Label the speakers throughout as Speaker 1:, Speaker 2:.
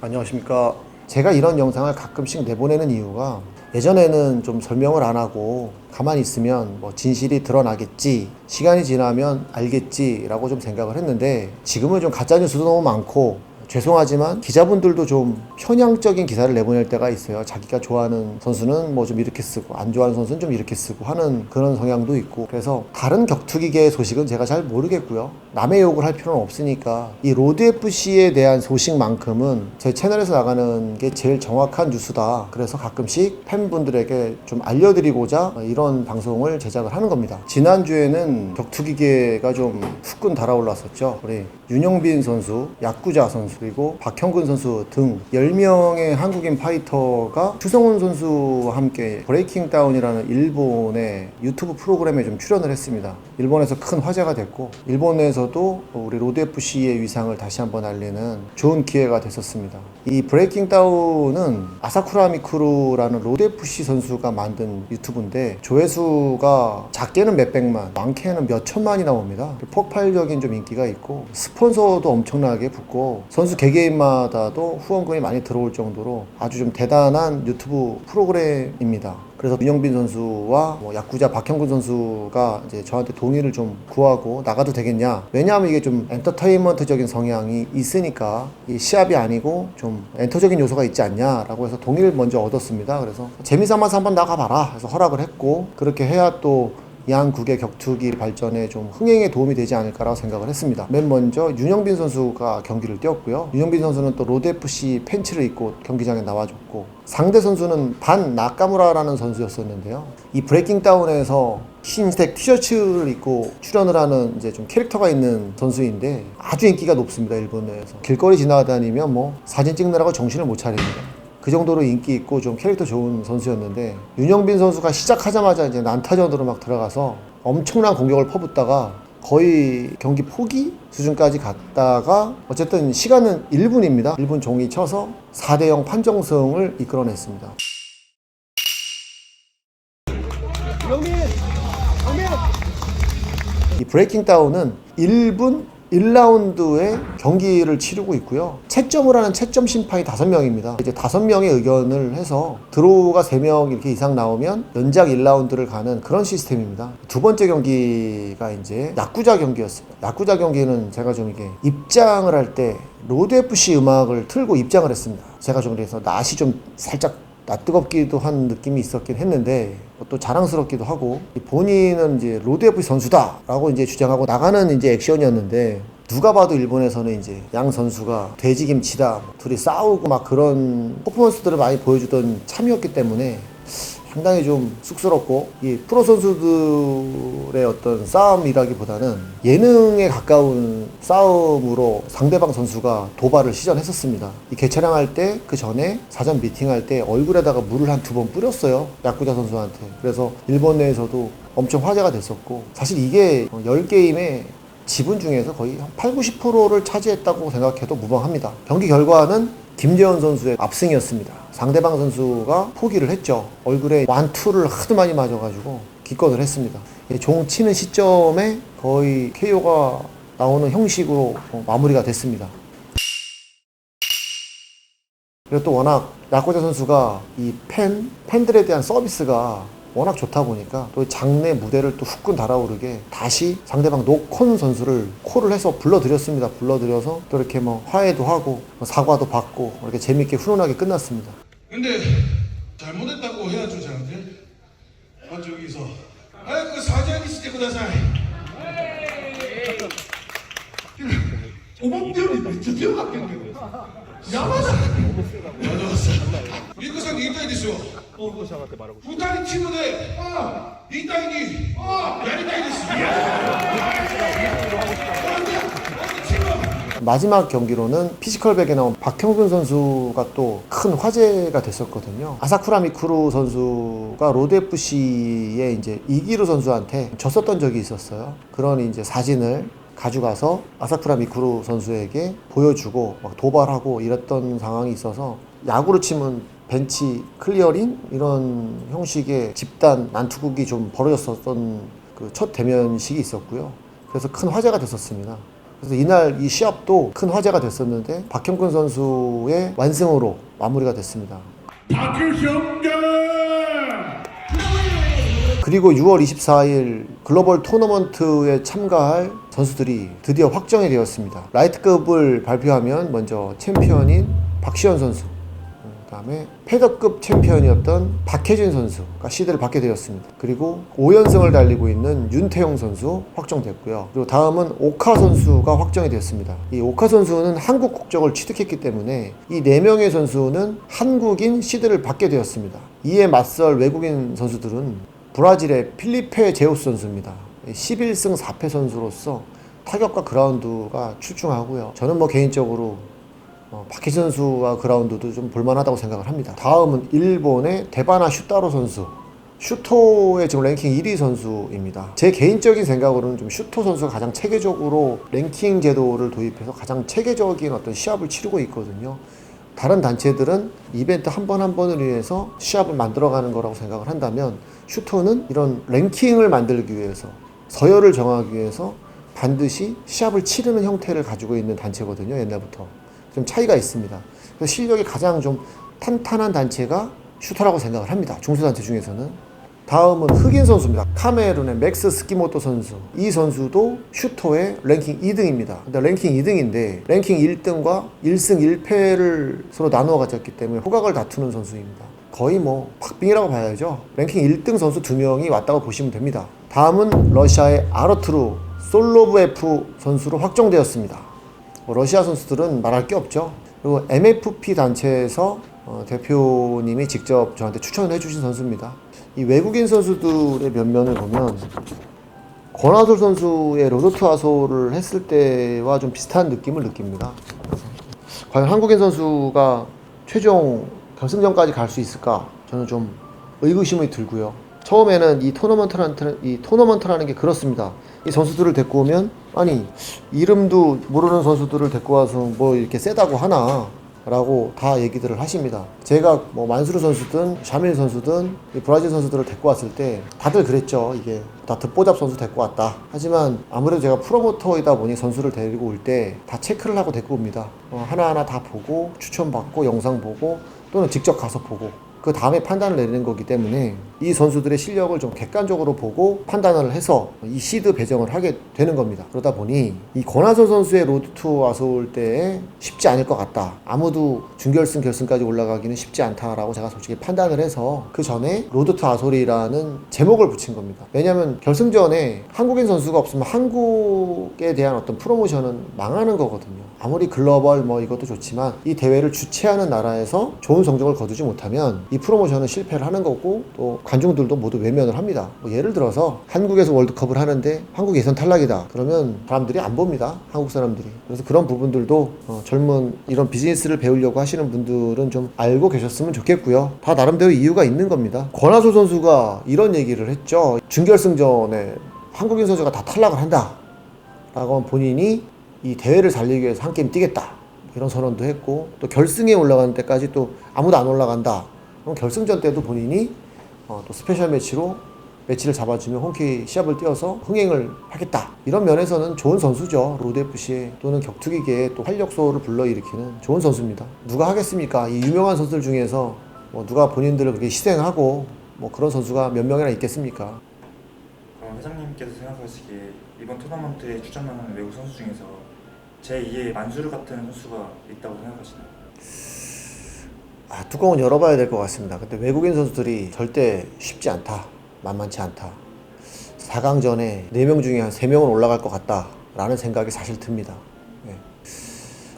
Speaker 1: 안녕하십니까. 제가 이런 영상을 가끔씩 내보내는 이유가 예전에는 좀 설명을 안 하고 가만히 있으면 뭐 진실이 드러나겠지, 시간이 지나면 알겠지 라고 좀 생각을 했는데, 지금은 좀 가짜뉴스도 너무 많고 죄송하지만 기자분들도 좀 편향적인 기사를 내보낼 때가 있어요. 자기가 좋아하는 선수는 뭐 좀 이렇게 쓰고 안 좋아하는 선수는 좀 이렇게 쓰고 하는 그런 성향도 있고, 그래서 다른 격투기계의 소식은 제가 잘 모르겠고요. 남의 욕을 할 필요는 없으니까 이 로드FC에 대한 소식만큼은 제 채널에서 나가는 게 제일 정확한 뉴스다. 그래서 가끔씩 팬분들에게 좀 알려드리고자 이런 방송을 제작을 하는 겁니다. 지난주에는 격투기계가 좀 후끈 달아올랐었죠. 우리 윤영빈 선수, 야쿠자 선수, 그리고 박형근 선수 등 10명의 한국인 파이터가 추성훈 선수와 함께 브레이킹 다운이라는 일본의 유튜브 프로그램에 좀 출연을 했습니다. 일본에서 큰 화제가 됐고, 일본에서도 우리 로드FC의 위상을 다시 한번 알리는 좋은 기회가 됐었습니다. 이 브레이킹 다운은 아사쿠라 미쿠루라는 로드FC 선수가 만든 유튜브인데, 조회수가 작게는 몇백만, 많게는 몇천만이 나옵니다. 폭발적인 좀 인기가 있고 스폰서도 엄청나게 붙고 선수 개개인마다도 후원금이 많이 들어올 정도로 아주 좀 대단한 유튜브 프로그램입니다. 그래서 윤영빈 선수와 야쿠자 박형근 선수가 이제 저한테 동의를 좀 구하고 나가도 되겠냐, 왜냐하면 이게 좀 엔터테인먼트적인 성향이 있으니까 이 시합이 아니고 좀 엔터적인 요소가 있지 않냐라고 해서 동의를 먼저 얻었습니다. 그래서 재미삼아서 한번 나가봐라 해서 허락을 했고, 그렇게 해야 또 양국의 격투기 발전에 좀 흥행에 도움이 되지 않을까라고 생각을 했습니다. 맨 먼저 윤영빈 선수가 경기를 뛰었고요. 윤영빈 선수는 또 로드FC 팬츠를 입고 경기장에 나와줬고, 상대 선수는 반 나카무라라는 선수였었는데요. 이 브레이킹 다운에서 흰색 티셔츠를 입고 출연을 하는 이제 좀 캐릭터가 있는 선수인데 아주 인기가 높습니다. 일본 내에서 길거리 지나다니면 뭐 사진 찍느라고 정신을 못 차립니다. 그 정도로 인기 있고 좀 캐릭터 좋은 선수였는데, 윤영빈 선수가 시작하자마자 이제 난타전으로 막 들어가서 엄청난 공격을 퍼붓다가 거의 경기 포기 수준까지 갔다가 어쨌든 시간은 1분입니다. 1분 종이 쳐서 4대0 판정승을 이끌어냈습니다. 이 브레이킹 다운은 1분 1라운드에 경기를 치르고 있고요. 채점을 하는 채점 심판이 5명입니다. 이제 5명의 의견을 해서 드로우가 3명 이렇게 이상 나오면 연작 1라운드를 가는 그런 시스템입니다. 두 번째 경기가 이제 야쿠자 경기였습니다. 야쿠자 경기는 제가 좀 이게 입장을 할 때 로드FC 음악을 틀고 입장을 했습니다. 제가 좀 그래서 낯이 좀 살짝 뜨겁기도 한 느낌이 있었긴 했는데 또 자랑스럽기도 하고, 본인은 이제 로드FC 선수다라고 이제 주장하고 나가는 이제 액션이었는데, 누가 봐도 일본에서는 이제 양 선수가 돼지김치다, 둘이 싸우고 막 그런 퍼포먼스들을 많이 보여주던 참이었기 때문에 상당히 좀 쑥스럽고, 이 프로 선수들의 어떤 싸움이라기보다는 예능에 가까운 싸움으로 상대방 선수가 도발을 시전했었습니다. 이 개촬영할 때 그 전에 사전 미팅할 때 얼굴에다가 물을 한 2번 뿌렸어요, 야쿠자 선수한테. 그래서 일본 내에서도 엄청 화제가 됐었고, 사실 이게 10게임의 지분 중에서 거의 한 80~90%를 차지했다고 생각해도 무방합니다. 경기 결과는 김재원 선수의 압승이었습니다. 상대방 선수가 포기를 했죠. 얼굴에 완투를 하도 많이 맞아가지고 기권을 했습니다. 종 치는 시점에 거의 KO가 나오는 형식으로 마무리가 됐습니다. 그리고 또 워낙 야쿠자 선수가 이 팬들에 대한 서비스가 워낙 좋다 보니까 또 장내 무대를 또 후끈 달아오르게 다시 상대방 노콘 선수를 콜을 해서 불러들였습니다. 불러들여서 또 이렇게 뭐 화해도 하고 사과도 받고 이렇게 재밌게 훈훈하게 끝났습니다.
Speaker 2: 근데 잘못했다고 해야죠, 저한테. 저기서 그 사죄하기してください. 오범대열이 진짜 뛰어갔겠네. 야마다.リクさんに言いたいですよ。2人チームで2対2やりたいです。
Speaker 1: 마지막 경기로는 피지컬백에 나온 박형근 선수가 또 큰 화제가 됐었거든요. 아사쿠라 미쿠루 선수가 로드FC의 이제 이기루 선수한테 졌었던 적이 있었어요. 그런 이제 사진을 가져가서 아사쿠라 미쿠루 선수에게 보여주고 막 도발하고 이랬던 상황이 있어서, 야구로 치면 벤치 클리어링 이런 형식의 집단 난투극이 좀 벌어졌었던 그 첫 대면식이 있었고요. 그래서 큰 화제가 됐었습니다. 그래서 이날 이 시합도 큰 화제가 됐었는데 박형근 선수의 완승으로 마무리가 됐습니다. 그리고 6월 24일 글로벌 토너먼트에 참가할 선수들이 드디어 확정이 되었습니다. 라이트급을 발표하면 먼저 챔피언인 박시현 선수, 그 다음에 패더급 챔피언이었던 박혜진 선수가 시드를 받게 되었습니다. 그리고 5연승을 달리고 있는 윤태영 선수 확정됐고요. 그리고 다음은 오카 선수가 확정이 되었습니다. 이 오카 선수는 한국 국적을 취득했기 때문에 이 4명의 선수는 한국인 시드를 받게 되었습니다. 이에 맞설 외국인 선수들은 브라질의 필리페 제우스 선수입니다. 11승 4패 선수로서 타격과 그라운드가 출중하고요. 저는 개인적으로 박희진 선수와 그라운드도 좀 볼만하다고 생각을 합니다. 다음은 일본의 데바나 슈타로 선수. 슈토의 지금 랭킹 1위 선수입니다. 제 개인적인 생각으로는 좀 슈토 선수가 가장 체계적으로 랭킹 제도를 도입해서 가장 체계적인 어떤 시합을 치르고 있거든요. 다른 단체들은 이벤트 한 번 한 번을 위해서 시합을 만들어가는 거라고 생각을 한다면 슈토는 이런 랭킹을 만들기 위해서 서열을 정하기 위해서 반드시 시합을 치르는 형태를 가지고 있는 단체거든요. 옛날부터 좀 차이가 있습니다. 그래서 실력이 가장 좀 탄탄한 단체가 슈터라고 생각을 합니다. 중소단체 중에서는. 다음은 흑인 선수입니다. 카메룬의 맥스 스키모토 선수. 이 선수도 슈터의 랭킹 2등입니다. 근데 랭킹 2등인데 랭킹 1등과 1승 1패를 서로 나누어 가졌기 때문에 호각을 다투는 선수입니다. 거의 박빙이라고 봐야죠. 랭킹 1등 선수 2명이 왔다고 보시면 됩니다. 다음은 러시아의 아르투르 솔로브에프 선수로 확정되었습니다. 러시아 선수들은 말할 게 없죠. 그리고 MFP 단체에서 대표님이 직접 저한테 추천을 해주신 선수입니다. 이 외국인 선수들의 면면을 보면 권하솔 선수의 로드 투 아소를 했을 때와 좀 비슷한 느낌을 느낍니다. 과연 한국인 선수가 최종 결승전까지 갈 수 있을까? 저는 좀 의구심이 들고요. 처음에는 이 토너먼트라는 게 그렇습니다. 이 선수들을 데리고 오면 아니 이름도 모르는 선수들을 데리고 와서 이렇게 세다고 하나 라고 다 얘기들을 하십니다. 제가 만수르 선수든 샤밀 선수든 브라질 선수들을 데리고 왔을 때 다들 그랬죠. 이게 다 듣보잡 선수 데리고 왔다. 하지만 아무래도 제가 프로모터이다 보니 선수를 데리고 올 때 다 체크를 하고 데리고 옵니다. 하나하나 다 보고 추천받고 영상 보고 또는 직접 가서 보고 그 다음에 판단을 내리는 거기 때문에 이 선수들의 실력을 좀 객관적으로 보고 판단을 해서 이 시드 배정을 하게 되는 겁니다. 그러다 보니 이 권하솔 선수의 로드 투 아소올 때에 쉽지 않을 것 같다. 아무도 준결승, 결승까지 올라가기는 쉽지 않다라고 제가 솔직히 판단을 해서 그 전에 로드 투 아솔이라는 제목을 붙인 겁니다. 왜냐하면 결승전에 한국인 선수가 없으면 한국에 대한 어떤 프로모션은 망하는 거거든요. 아무리 글로벌 이것도 좋지만 이 대회를 주최하는 나라에서 좋은 성적을 거두지 못하면 이 프로모션은 실패를 하는 거고 또 관중들도 모두 외면을 합니다. 예를 들어서 한국에서 월드컵을 하는데 한국 예선 탈락이다. 그러면 사람들이 안 봅니다. 한국 사람들이. 그래서 그런 부분들도 젊은 이런 비즈니스를 배우려고 하시는 분들은 좀 알고 계셨으면 좋겠고요. 다 나름대로 이유가 있는 겁니다. 권하솔 선수가 이런 얘기를 했죠. 준결승전에 한국인 선수가 다 탈락을 한다. 라고 본인이 이 대회를 살리기 위해서 한 게임 뛰겠다. 이런 선언도 했고 또 결승에 올라가는 때까지 또 아무도 안 올라간다. 그럼 결승전 때도 본인이 또 스페셜 매치로 매치를 잡아주면 홈키 시합을 뛰어서 흥행을 하겠다. 이런 면에서는 좋은 선수죠. 로드FC에 또는 격투기계에 또 활력소를 불러일으키는 좋은 선수입니다. 누가 하겠습니까? 이 유명한 선수들 중에서 누가 본인들을 그렇게 희생하고 그런 선수가 몇 명이나 있겠습니까?
Speaker 3: 회장님께서 생각하시기에 이번 토너먼트에 출전하는 외국 선수 중에서 제2의 만수르 같은 선수가 있다고 생각하시나요?
Speaker 1: 뚜껑은 열어봐야 될 것 같습니다. 근데 외국인 선수들이 절대 쉽지 않다. 만만치 않다. 4강전에 4명 중에 한 3명은 올라갈 것 같다. 라는 생각이 사실 듭니다. 네.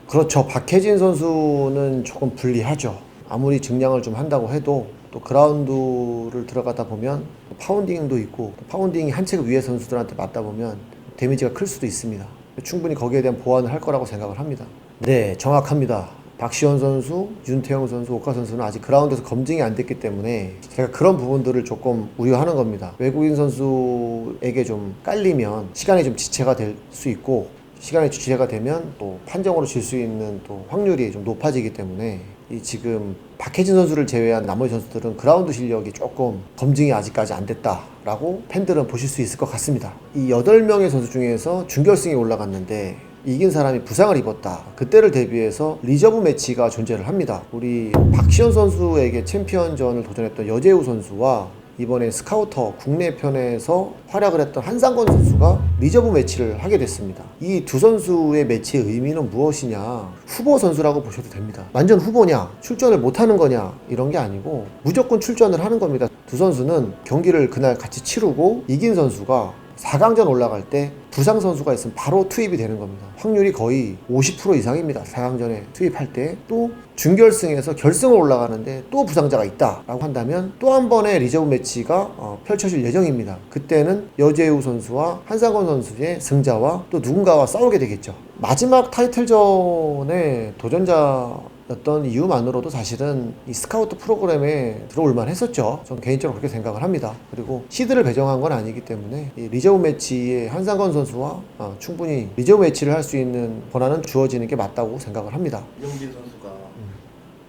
Speaker 1: 그렇죠. 박혜진 선수는 조금 불리하죠. 아무리 증량을 좀 한다고 해도 또 그라운드를 들어가다 보면 파운딩도 있고 파운딩이 한 책 위의 선수들한테 맞다 보면 데미지가 클 수도 있습니다. 충분히 거기에 대한 보완을 할 거라고 생각을 합니다. 네, 정확합니다. 박시현 선수, 윤태영 선수, 오카 선수는 아직 그라운드에서 검증이 안 됐기 때문에 제가 그런 부분들을 조금 우려하는 겁니다. 외국인 선수에게 좀 깔리면 시간이 좀 지체가 될 수 있고 시간이 지체가 되면 또 판정으로 질 수 있는 또 확률이 좀 높아지기 때문에 이 지금 박혜진 선수를 제외한 나머지 선수들은 그라운드 실력이 조금 검증이 아직까지 안 됐다라고 팬들은 보실 수 있을 것 같습니다. 이 8명의 선수 중에서 준결승에 올라갔는데 이긴 사람이 부상을 입었다. 그때를 대비해서 리저브 매치가 존재를 합니다. 우리 박시현 선수에게 챔피언전을 도전했던 여재우 선수와 이번에 스카우터 국내 편에서 활약을 했던 한상권 선수가 리저브 매치를 하게 됐습니다. 이 두 선수의 매치의 의미는 무엇이냐? 후보 선수라고 보셔도 됩니다. 완전 후보냐? 출전을 못하는 거냐? 이런 게 아니고 무조건 출전을 하는 겁니다. 두 선수는 경기를 그날 같이 치르고 이긴 선수가 4강전 올라갈 때 부상 선수가 있으면 바로 투입이 되는 겁니다. 확률이 거의 50% 이상입니다. 4강전에 투입할 때. 또 준결승에서 결승을 올라가는데 또 부상자가 있다라고 한다면 또 한 번의 리저브 매치가 펼쳐질 예정입니다. 그때는 여재우 선수와 한상권 선수의 승자와 또 누군가와 싸우게 되겠죠. 마지막 타이틀전의 도전자였던 이유만으로도 사실은 이 스카우트 프로그램에 들어올만 했었죠. 저는 개인적으로 그렇게 생각을 합니다. 그리고 시드를 배정한 건 아니기 때문에 이 리저브 매치에 한상권 선수와 충분히 리저브 매치를 할 수 있는 권한은 주어지는 게 맞다고 생각을 합니다.
Speaker 4: 윤영빈 선수가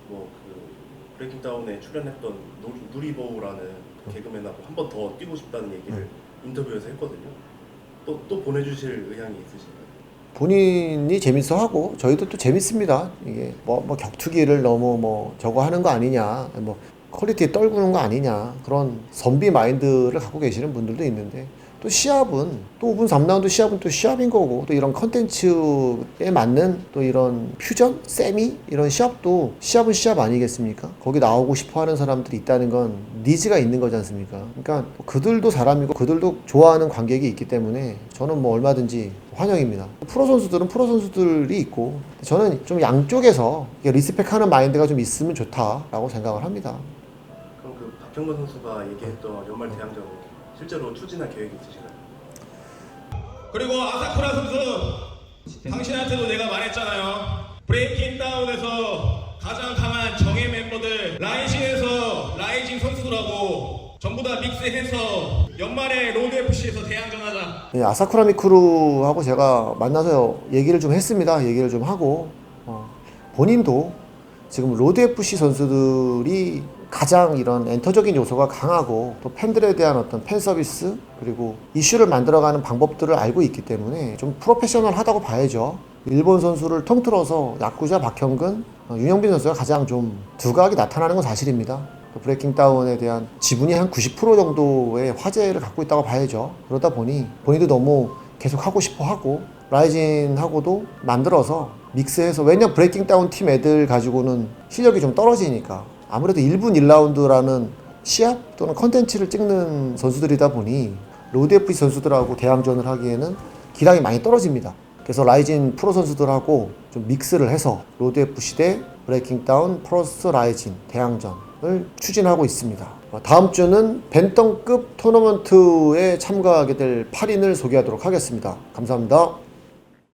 Speaker 4: 뭐 그 브레이킹 다운에 출연했던 누리보우라는 개그맨하고 한 번 더 뛰고 싶다는 얘기를 인터뷰에서 했거든요. 또 보내주실 의향이 있으신가요?
Speaker 1: 본인이 재밌어하고 저희도 또 재밌습니다. 이게 뭐 격투기를 너무 뭐 저거 하는 거 아니냐, 뭐 퀄리티에 떨구는 거 아니냐, 그런 선비 마인드를 갖고 계시는 분들도 있는데, 또 시합은 또 5분 3라운드 시합은 또 시합인 거고, 또 이런 컨텐츠에 맞는 또 이런 퓨전, 세미 이런 시합도 시합은 시합 아니겠습니까? 거기 나오고 싶어 하는 사람들이 있다는 건 니즈가 있는 거지 않습니까? 그러니까 그들도 사람이고 그들도 좋아하는 관객이 있기 때문에 저는 뭐 얼마든지 환영입니다. 프로 선수들은 프로 선수들이 있고, 저는 좀 양쪽에서 리스펙하는 마인드가 좀 있으면 좋다라고 생각을 합니다.
Speaker 4: 그럼 그 박형근 선수가 얘기했던 연말 대항전 실제로 추진할 계획이 있으신가요?
Speaker 5: 그리고 아사쿠라 선수, 당신한테도 내가 말했잖아요. 브레이킹 다운에서 가장 강한 정예 멤버들 라이징에서 라이징 선수들하고 전부 다 믹스해서 연말에 로드 FC에서 대항전하자.
Speaker 1: 예, 아사쿠라 미쿠루하고 제가 만나서 얘기를 좀 했습니다. 얘기를 좀 하고, 본인도 지금 로드 FC 선수들이 가장 이런 엔터적인 요소가 강하고 또 팬들에 대한 어떤 팬 서비스 그리고 이슈를 만들어가는 방법들을 알고 있기 때문에 좀 프로페셔널하다고 봐야죠. 일본 선수를 통틀어서 야쿠자 박형근, 윤영빈 선수가 가장 좀 두각이 나타나는 건 사실입니다. 또 브레이킹 다운에 대한 지분이 한 90% 정도의 화제를 갖고 있다고 봐야죠. 그러다 보니 본인도 너무 계속 하고 싶어 하고 라이진하고도 만들어서 믹스해서, 왜냐 브레이킹 다운 팀 애들 가지고는 실력이 좀 떨어지니까 아무래도 1분 1라운드라는 시합 또는 컨텐츠를 찍는 선수들이다 보니 로드 FC 선수들하고 대항전을 하기에는 기량이 많이 떨어집니다. 그래서 라이진 프로 선수들하고 좀 믹스를 해서 로드 FC 대 브레이킹 다운 플러스 라이진 대항전을 추진하고 있습니다. 다음 주는 벤턴급 토너먼트에 참가하게 될 8인을 소개하도록 하겠습니다. 감사합니다.